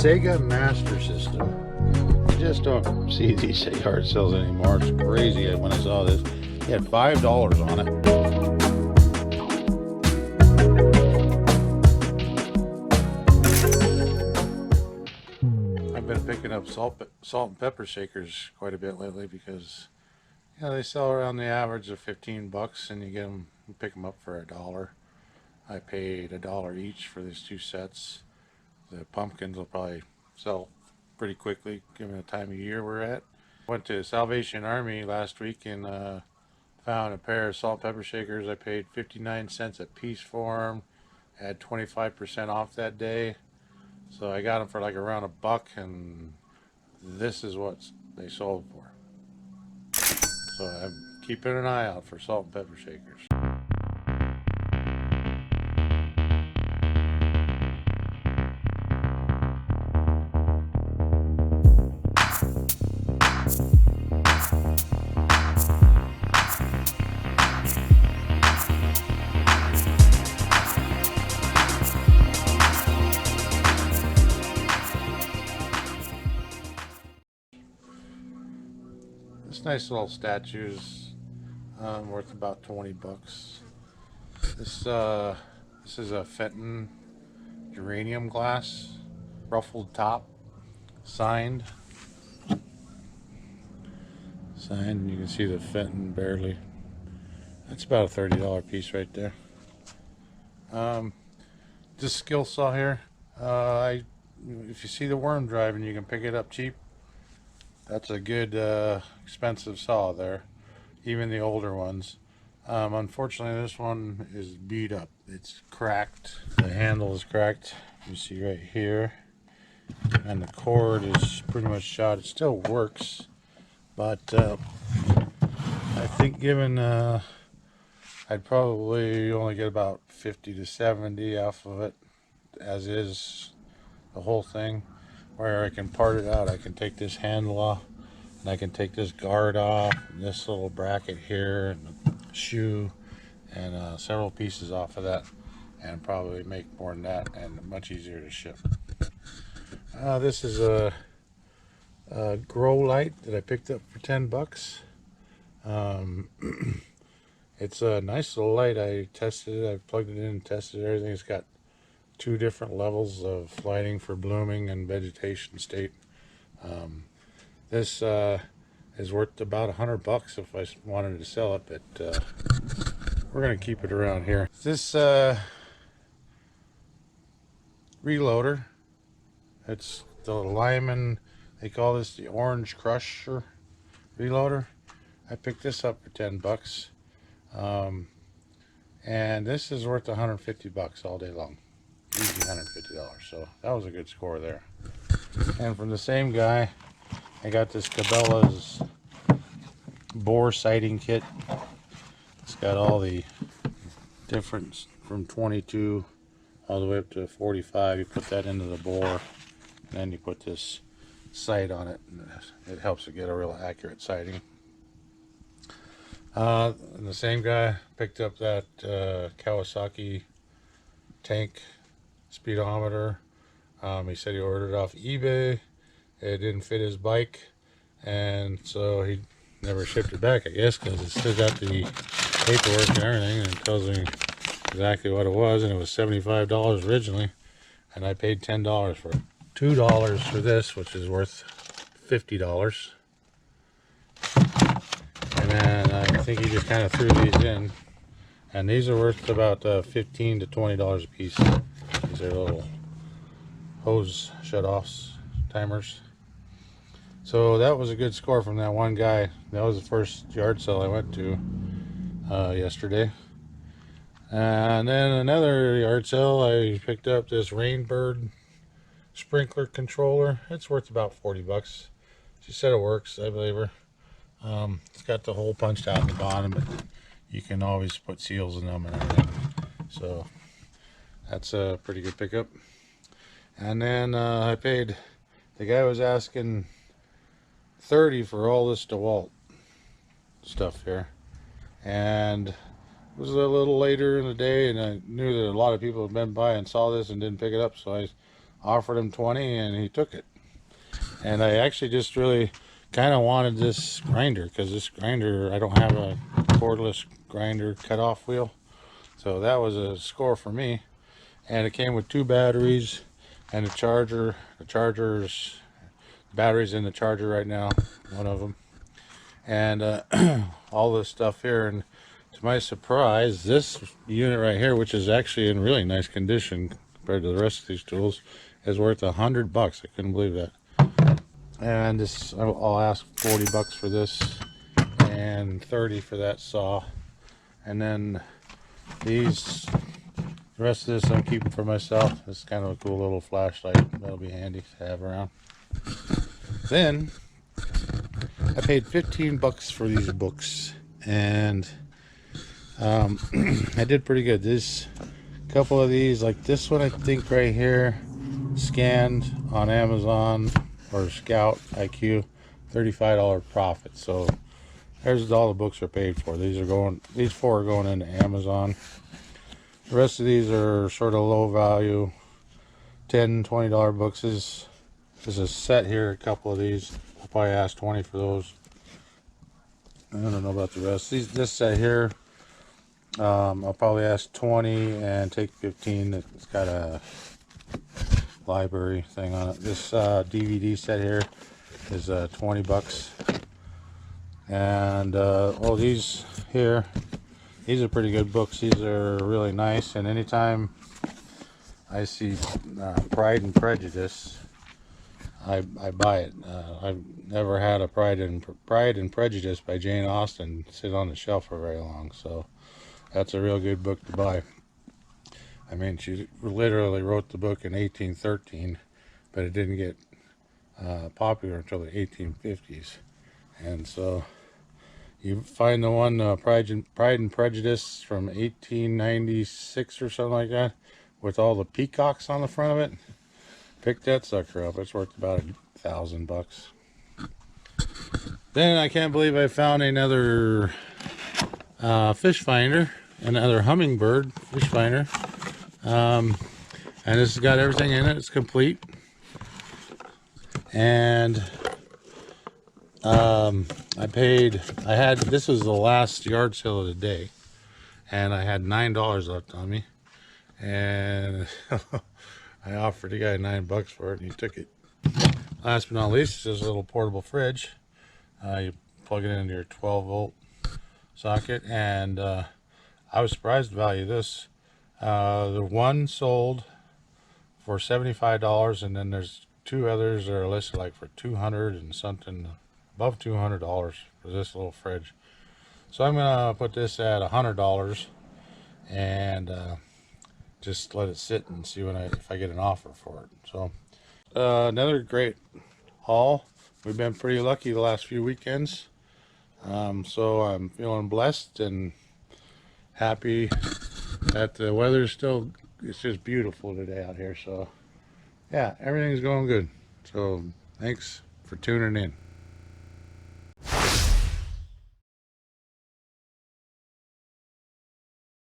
Sega Master System. You just don't see these at yard sales anymore. It's crazy. When I saw this, it had $5 on it. I've been picking up salt and pepper shakers quite a bit lately because they sell around the average of 15 bucks, and you pick them up for $1. I paid $1 each for these 2 sets. The pumpkins will probably sell pretty quickly given the time of year we're at. Went to Salvation Army last week and found a pair of salt and pepper shakers. I paid 59 cents a piece for them. Had 25% off that day. So I got them for like around $1, and this is what they sold for. So I'm keeping an eye out for salt and pepper shakers. This nice little statue's worth about 20 bucks. This is a Fenton geranium glass, ruffled top, signed. And you can see the Fenton barely. That's about a $30 piece right there. This skill saw here, if you see the worm driving, you can pick it up cheap. That's a good expensive saw there, even the older ones. Unfortunately, this one is beat up. It's cracked. The handle is cracked. You see right here, and the cord is pretty much shot. It still works, but I think given I'd probably only get about 50 to 70 off of it as is, the whole thing. Where I can part it out, I can take this handle off, and I can take this guard off, and this little bracket here, and the shoe, and several pieces off of that, and probably make more than that, and much easier to ship. This is a grow light that I picked up for 10 bucks. It's a nice little light. I tested it, I plugged it in and tested everything. It's got 2 different levels of lighting for blooming and vegetation state. This is worth about 100 bucks if I wanted to sell it, but we're going to keep it around here. This reloader, it's the Lyman, they call this the Orange Crusher reloader. I picked this up for 10 bucks. And this is worth 150 bucks all day long. Easy $150, so that was a good score there. And from the same guy, I got this Cabela's bore sighting kit. It's got all the different from 22 all the way up to 45. You put that into the bore, and then you put this sight on it, and it helps to get a real accurate sighting. And the same guy picked up that Kawasaki tank speedometer. He said he ordered it off eBay. It didn't fit his bike, and so he never shipped it back, I guess, because it still got the paperwork and everything, and it tells me exactly what it was, and it was $75 originally, and I paid $10 for it. $2 for this, which is worth $50. And then I think he just kind of threw these in, and these are worth about $15 to $20 a piece. These are little hose shut-offs, timers. So that was a good score from that one guy. That was the first yard sale I went to yesterday. And then another yard sale, I picked up this Rainbird sprinkler controller. It's worth about 40 bucks. She said it works, I believe her. It's got the hole punched out in the bottom, but you can always put seals in them and everything. So that's a pretty good pickup. And then I paid, the guy was asking $30 for all this DeWalt stuff here, and it was a little later in the day, and I knew that a lot of people had been by and saw this and didn't pick it up, so offered him 20 and he took it. And I actually just really kind of wanted this grinder, because this grinder, I don't have a cordless grinder cutoff wheel. So that was a score for me. And it came with 2 batteries and a charger. The batteries in the charger right now, one of them. And all this stuff here. And to my surprise, this unit right here, which is actually in really nice condition compared to the rest of these tools, is worth $100. I couldn't believe that. And this, I'll ask 40 bucks for this and 30 for that saw. And then these, the rest of this I'm keeping for myself. It's kind of a cool little flashlight. That'll be handy to have around. Then I paid 15 bucks for these books, and I did pretty good. This couple of these, like this one I think right here, scanned on Amazon or Scout IQ, $35 profit. So there's all the books are paid for. These 4 are going into Amazon. The rest of these are sort of low value, $10, $20 books. There's a set here, a couple of these. I'll probably ask 20 for those. I don't know about the rest. This set here, I'll probably ask 20 and take 15. It's got a library thing on it. This DVD set here is 20 bucks. And these here, these are pretty good books. These are really nice. And anytime I see Pride and Prejudice, I buy it. I've never had a Pride and Prejudice by Jane Austen sit on the shelf for very long, so that's a real good book to buy. I mean, she literally wrote the book in 1813, but it didn't get popular until the 1850s. And so you find the one Pride and Prejudice from 1896 or something like that, with all the peacocks on the front of it. Pick that sucker up. It's worth about $1,000. Then I can't believe I found another fish finder, another hummingbird fish finder. And this has got everything in it. It's complete. And this was the last yard sale of the day, and I had $9 left on me, and I offered the guy $9 for it, and he took it. Last but not least, is this little portable fridge. You plug it into your 12-volt socket, and I was surprised the value of this. The one sold for $75, and then there's 2 others that are listed like for $200 and something, above $200 for this little fridge. So I'm gonna put this at $100 and just let it sit and see if I get an offer for it. So another great haul. We've been pretty lucky the last few weekends, so I'm feeling blessed and happy that the weather's still, it's just beautiful today out here. So yeah, everything's going good. So thanks for tuning in.